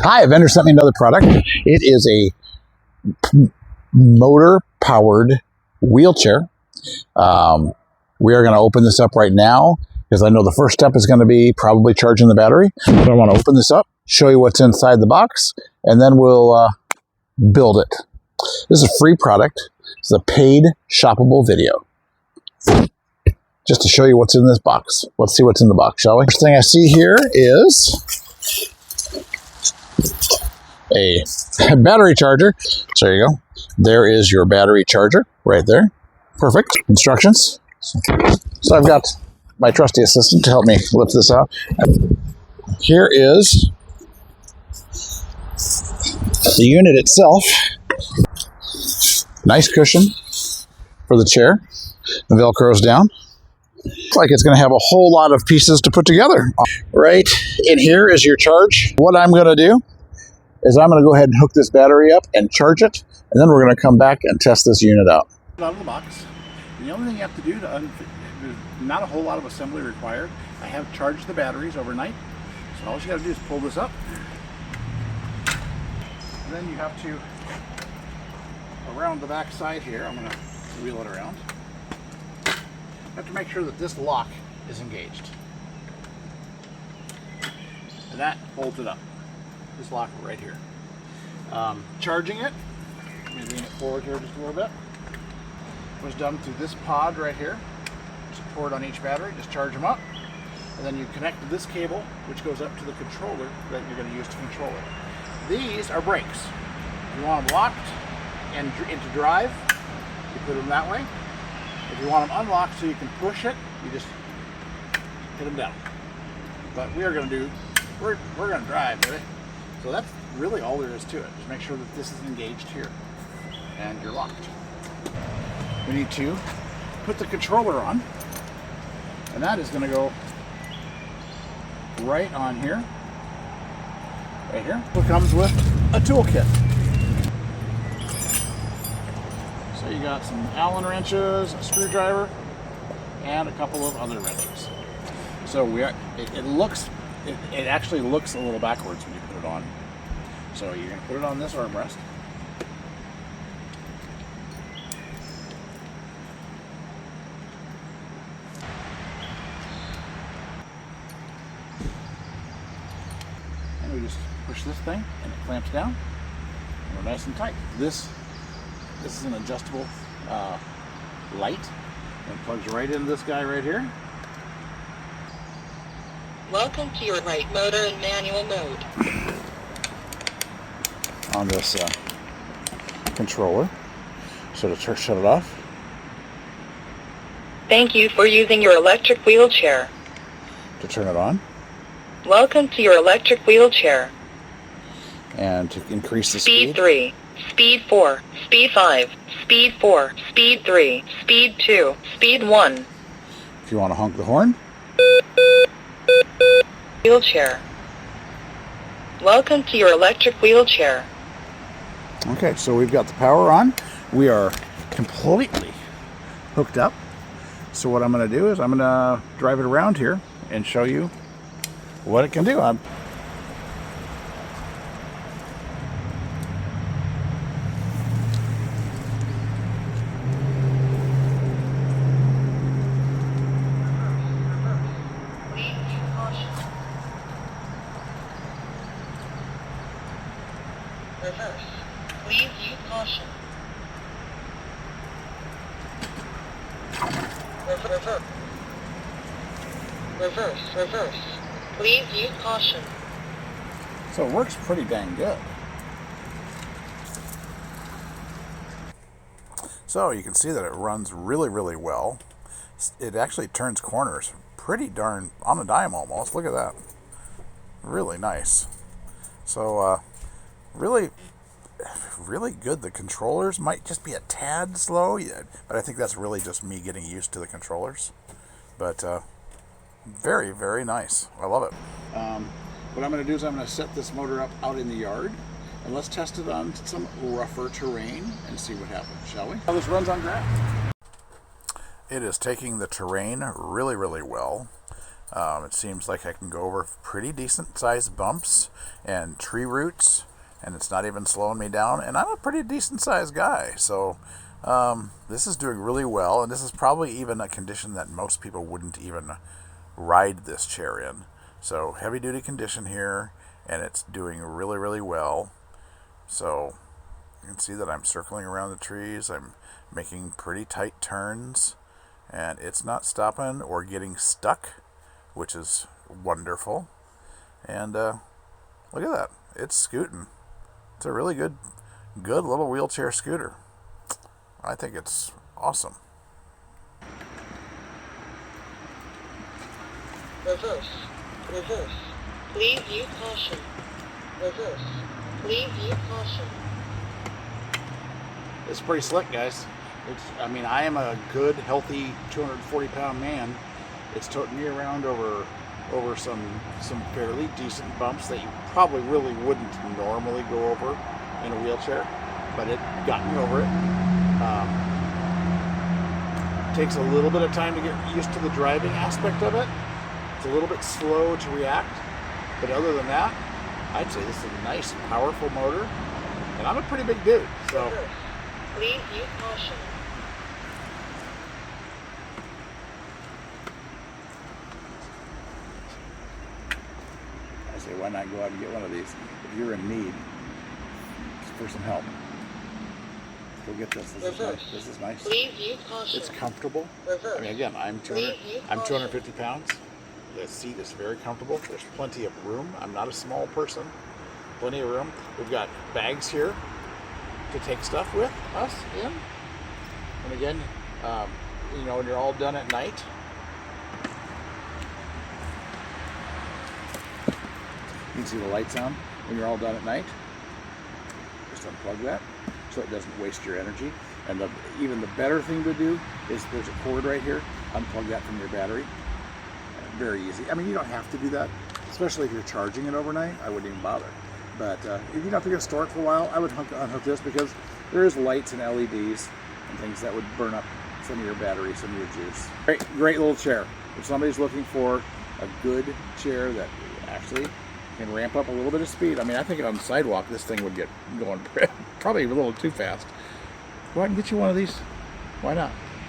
Hi, a vendor sent me another product. It is a motor-powered wheelchair. We are going to open this up right now because I know the first step is going to be probably charging the battery. But I want to open this up, show you what's inside the box, and then we'll build it. This is a free product. It's a paid shoppable video. Just to show you what's in this box. Let's see what's in the box, shall we? First thing I see here is a battery charger. So there you go. There is your battery charger right there. Perfect. Instructions. So I've got my trusty assistant to help me lift this out. Here is the unit itself. Nice cushion for the chair. The Velcro's down. Looks like it's going to have a whole lot of pieces to put together. Right in here is your charge. What I'm going to do is I'm going to go ahead and hook this battery up and charge it, and then we're going to come back and test this unit out. Out of the box. And the only thing you have to do there's not a whole lot of assembly required. I have charged the batteries overnight, so all you got to do is pull this up, and then you have to around the back side here. I'm going to wheel it around. You have to make sure that this lock is engaged, and that holds it up. This lock right here. Charging it, let me lean it forward here just a little bit, was done through this pod right here. There's a port on each battery, just charge them up, and then you connect to this cable which goes up to the controller that you're going to use to control it. These are brakes. If you want them locked and into drive, you put them that way. If you want them unlocked so you can push it, you just hit them down. But we are going to do, we're going to drive with it. So that's really all there is to it. Just make sure that this is engaged here and you're locked. We need to put the controller on, and that is going to go right on here, right here. It comes with a toolkit. So you got some Allen wrenches, a screwdriver, and a couple of other wrenches. So it actually looks a little backwards when you put it on. So you're going to put it on this armrest. And we just push this thing and it clamps down. And we're nice and tight. This is an adjustable light, and it plugs right into this guy right here. Welcome to your right motor in manual mode. On this controller. So to shut it off. Thank you for using your electric wheelchair. To turn it on. Welcome to your electric wheelchair. And to increase the speed. Speed 3, Speed 4, Speed 5, Speed 4, Speed 3, Speed 2, Speed 1. If you want to honk the horn. Wheelchair. Welcome to your electric wheelchair. Okay, so we've got the power on. We are completely hooked up. So what I'm going to do is I'm going to drive it around here and show you what it can do. Reverse. Please use caution. Reverse. Reverse. Please use caution. So it works pretty dang good. So you can see that it runs really, really well. It actually turns corners pretty darn on a dime almost. Look at that. Really nice. So really good. The controllers might just be a tad slow, but I think that's really just me getting used to the controllers. But very, very nice. I love it. What I'm going to do is I'm going to set this motor up out in the yard, and let's test it on some rougher terrain and see what happens, shall we? How this runs on grass. It is taking the terrain really, really well. It seems like I can go over pretty decent sized bumps and tree roots, and it's not even slowing me down, and I'm a pretty decent sized guy, so this is doing really well, and this is probably even a condition that most people wouldn't even ride this chair in. So heavy duty condition here, and it's doing really, really well. So you can see that I'm circling around the trees, I'm making pretty tight turns, and it's not stopping or getting stuck, which is wonderful. And look at that, it's scooting. It's a really good little wheelchair scooter. I think it's awesome. Reverse. Reverse. Please use caution. Reverse. Please use caution. It's pretty slick, guys. I mean, I am a good, healthy 240-pound man. It's toting me around over some fairly decent bumps that you probably really wouldn't normally go over in a wheelchair, but it got me over it. Takes a little bit of time to get used to the driving aspect of it. It's a little bit slow to react, but other than that, I'd say this is a nice, powerful motor, and I'm a pretty big dude, so. Please use caution. I say, why not go out and get one of these if you're in need for some help? Go get this. This is nice. Please use caution. It's comfortable. Reverse. I mean, again, I'm 250 pounds. The seat is very comfortable. There's plenty of room. I'm not a small person. Plenty of room. We've got bags here to take stuff with us in. And again, you know, when you're all done at night, you can see the lights on. When you're all done at night, just unplug that so it doesn't waste your energy. And even the better thing to do is there's a cord right here. Unplug that from your battery. Very easy. I mean, you don't have to do that, especially if you're charging it overnight. I wouldn't even bother. But if you're not going to store it for a while, I would unhook this because there is lights and LEDs and things that would burn up some of your battery, some of your juice. Great little chair. If somebody's looking for a good chair that actually can ramp up a little bit of speed, I mean, I think on the sidewalk this thing would get going probably a little too fast. Go out and get you one of these. Why not?